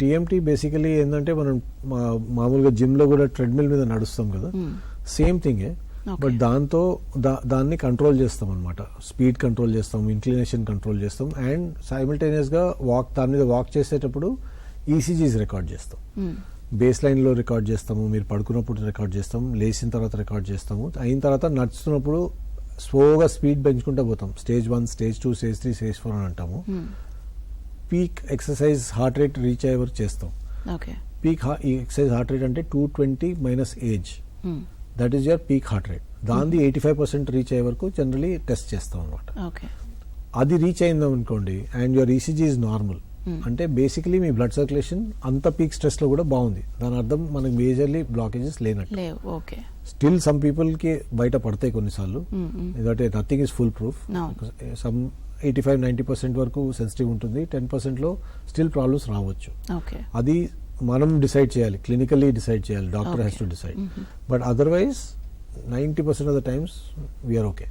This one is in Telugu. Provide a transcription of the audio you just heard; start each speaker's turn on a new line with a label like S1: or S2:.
S1: టీఎంటీ బేసికలీ ఏంటంటే మనం మామూలుగా జిమ్ లో కూడా ట్రెడ్మిల్ మీద నడుస్తాం కదా, సేమ్ థింగే. బట్ దాన్ని కంట్రోల్ చేస్తాం అనమాట. స్పీడ్ కంట్రోల్ చేస్తాం, ఇంక్లినేషన్ కంట్రోల్ చేస్తాం, అండ్ సైమల్టేనియస్ గా దాని మీద వాక్ చేసేటప్పుడు ఈసీజీస్ రికార్డ్ చేస్తాం. బేస్ లైన్ లో రికార్డ్ చేస్తాము, మీరు పడుకున్నప్పుడు రికార్డ్ చేస్తాం, లేచిన తర్వాత రికార్డ్ చేస్తాము, అయిన తర్వాత నడుస్తున్నప్పుడు స్లోగా స్పీడ్ పెంచుకుంటూ పోతాం. స్టేజ్ 1, స్టేజ్ 2, స్టేజ్ 3, స్టేజ్ 4 అని అంటాము. Peak exercise heart rate reach అయ్యే వరకు చేస్తాం. పీక్ ఎక్సర్సైజ్ హార్ట్ రేట్ అంటే 220 minus age, that is your peak heart rate. దాన్ని 85% రీచ్ అయ్యే వరకు జనరలీ టెస్ట్ చేస్తాం అనమాట. అది రీచ్ అయిందాం అనుకోండి and your ECG is normal, అంటే బేసికలీ మీ బ్లడ్ సర్క్యులేషన్ అంత పీక్ స్ట్రెస్ లో కూడా బాగుంది. దాని అర్థం మనకి మేజర్లీ బ్లాకేజెస్ లేనట్టు. స్టిల్ సమ్ పీపుల్ కి బయట పడతాయి కొన్నిసార్లు, ఎందుకంటే nothing is full proof. Some 85-90% వరకు సెన్సిటివ్ ఉంటుంది, 10% లో స్టిల్ ప్రాబ్లమ్స్ రావచ్చు. అది మనం డిసైడ్ చేయాలి, క్లినికల్లీ డిసైడ్ చేయాలి, doctor has to decide. But otherwise 90% of the times we are okay.